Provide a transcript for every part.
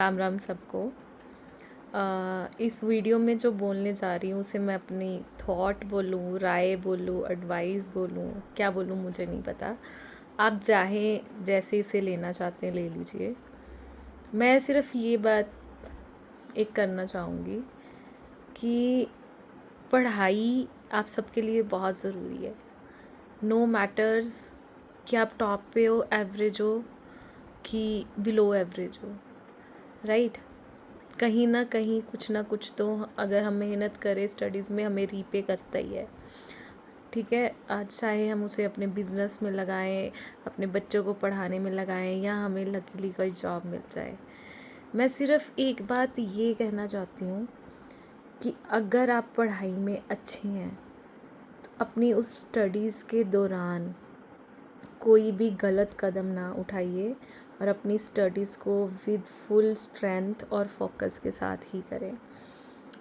राम राम सबको। इस वीडियो में जो बोलने जा रही हूँ उसे मैं अपनी थॉट बोलूँ, राय बोलूँ, एडवाइस बोलूँ, क्या बोलूँ मुझे नहीं पता। आप चाहें जैसे इसे लेना चाहते हैं ले लीजिए। मैं सिर्फ ये बात एक करना चाहूँगी कि पढ़ाई आप सबके लिए बहुत ज़रूरी है। नो मैटर्स कि आप टॉप पे हो, एवरेज हो कि बिलो एवरेज हो, राइट। कहीं ना कहीं कुछ ना कुछ तो अगर हम मेहनत करें स्टडीज़ में हमें रीपे करता ही है। ठीक है, आज चाहे हम उसे अपने बिज़नेस में लगाएं, अपने बच्चों को पढ़ाने में लगाएं, या हमें लकीली कोई जॉब मिल जाए। मैं सिर्फ एक बात ये कहना चाहती हूँ कि अगर आप पढ़ाई में अच्छे हैं तो अपनी उस स्टडीज़ के दौरान कोई भी गलत कदम ना उठाइए और अपनी स्टडीज़ को विद फुल स्ट्रेंथ और फोकस के साथ ही करें।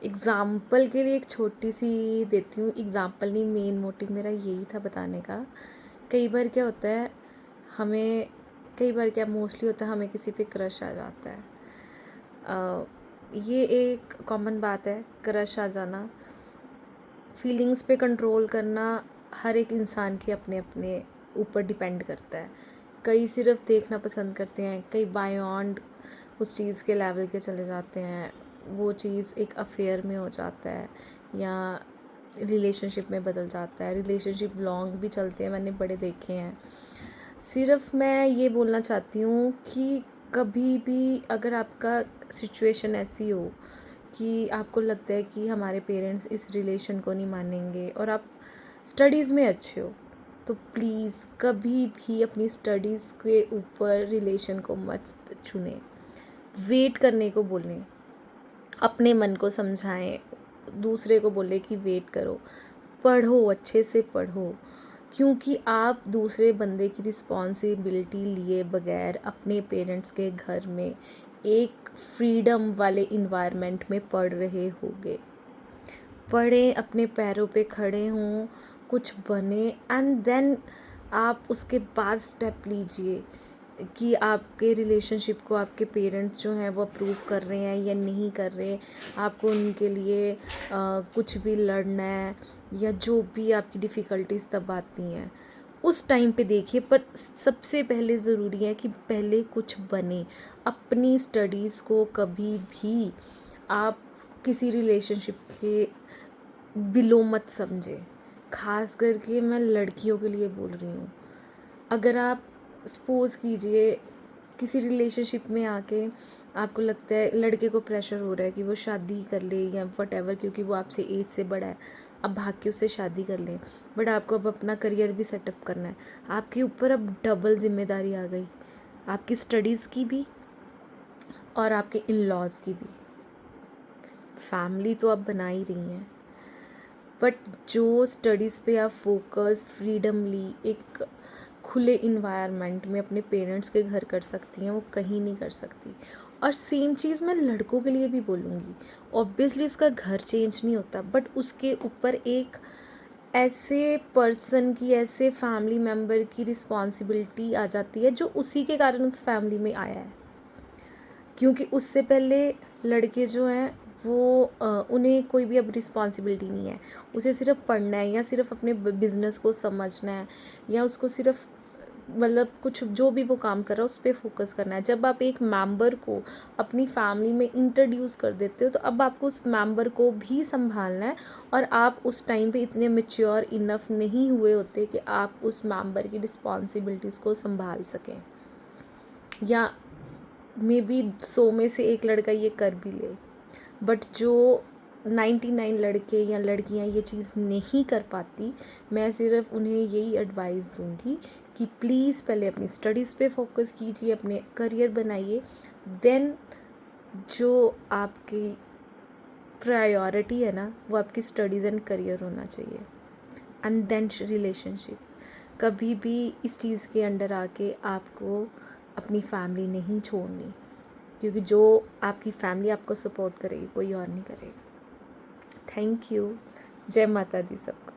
एग्ज़ाम्पल के लिए एक छोटी सी देती हूँ, एग्ज़ाम्पल नहीं, मेन मोटिव मेरा यही था बताने का। कई बार क्या होता है, हमें कई बार क्या मोस्टली होता है, हमें किसी पे क्रश आ जाता है। ये एक कॉमन बात है, क्रश आ जाना। फीलिंग्स पे कंट्रोल करना हर एक इंसान के अपने अपने ऊपर डिपेंड करता है। कई सिर्फ देखना पसंद करते हैं, कई बायॉन्ड उस चीज़ के लेवल के चले जाते हैं। वो चीज़ एक अफेयर में हो जाता है या रिलेशनशिप में बदल जाता है। रिलेशनशिप लॉन्ग भी चलते हैं, मैंने बड़े देखे हैं। सिर्फ मैं ये बोलना चाहती हूँ कि कभी भी अगर आपका सिचुएशन ऐसी हो कि आपको लगता है कि हमारे पेरेंट्स इस रिलेशन को नहीं मानेंगे और आप स्टडीज़ में अच्छे हो, तो प्लीज़ कभी भी अपनी स्टडीज़ के ऊपर रिलेशन को मत चुनें। वेट करने को बोलें, अपने मन को समझाएं, दूसरे को बोले कि वेट करो, पढ़ो, अच्छे से पढ़ो, क्योंकि आप दूसरे बंदे की रिस्पॉन्सिबिलिटी लिए बगैर अपने पेरेंट्स के घर में एक फ्रीडम वाले इन्वायरमेंट में पढ़ रहे होगे। पढ़ें, अपने पैरों पे खड़े हों, कुछ बने, एंड देन आप उसके बाद स्टेप लीजिए कि आपके रिलेशनशिप को आपके पेरेंट्स जो हैं वो अप्रूव कर रहे हैं या नहीं कर रहे। आपको उनके लिए कुछ भी लड़ना है या जो भी आपकी डिफ़िकल्टीज तब आती हैं उस टाइम पे देखिए। पर सबसे पहले ज़रूरी है कि पहले कुछ बने। अपनी स्टडीज़ को कभी भी आप किसी रिलेशनशिप के बिलो मत समझें। ख़ास करके मैं लड़कियों के लिए बोल रही हूँ। अगर आप सपोज़ कीजिए किसी रिलेशनशिप में आके आपको लगता है, लड़के को प्रेशर हो रहा है कि वो शादी कर ले या व्हाटएवर, क्योंकि वो आपसे एज से बड़ा है, अब भाग के उससे शादी कर लें। बट आपको अब अपना करियर भी सेटअप करना है, आपके ऊपर अब डबल जिम्मेदारी आ गई, आपकी स्टडीज़ की भी और आपके इन लॉज की भी। फैमिली तो आप बना ही रही हैं, बट जो स्टडीज़ पे आप फोकस फ्रीडमली एक खुले इन्वायरमेंट में अपने पेरेंट्स के घर कर सकती हैं, वो कहीं नहीं कर सकती। और सेम चीज़ मैं लड़कों के लिए भी बोलूँगी। ऑब्वियसली उसका घर चेंज नहीं होता, बट उसके ऊपर एक ऐसे पर्सन की, ऐसे फैमिली मेम्बर की रिस्पॉन्सिबिलिटी आ जाती है जो उसी के कारण उस फैमिली में आया है। क्योंकि उससे पहले लड़के जो हैं वो उन्हें कोई भी अब रिस्पॉन्सिबिलिटी नहीं है, उसे सिर्फ पढ़ना है या सिर्फ अपने बिजनेस को समझना है या उसको सिर्फ मतलब कुछ जो भी वो काम कर रहा है उस पर फोकस करना है। जब आप एक मेंबर को अपनी फैमिली में इंट्रोड्यूस कर देते हो तो अब आपको उस मेंबर को भी संभालना है, और आप उस टाइम पे इतने मैच्योर इनफ नहीं हुए होते कि आप उस मेंबर की रिस्पॉन्सिबिलिटीज़ को संभाल सकें। या मे बी 100 में से एक लड़का ये कर भी ले, बट जो 99 लड़के या लड़कियां ये चीज़ नहीं कर पाती, मैं सिर्फ उन्हें यही एडवाइस दूंगी कि प्लीज़ पहले अपनी स्टडीज़ पे फोकस कीजिए, अपने करियर बनाइए, देन जो आपकी प्रायोरिटी है ना वो आपकी स्टडीज़ एंड करियर होना चाहिए, एंड देन रिलेशनशिप। कभी भी इस चीज़ के अंडर आके आपको अपनी फैमिली नहीं छोड़नी, क्योंकि जो आपकी फैमिली आपको सपोर्ट करेगी कोई और नहीं करेगा। Thank you. जय माता दी सबको।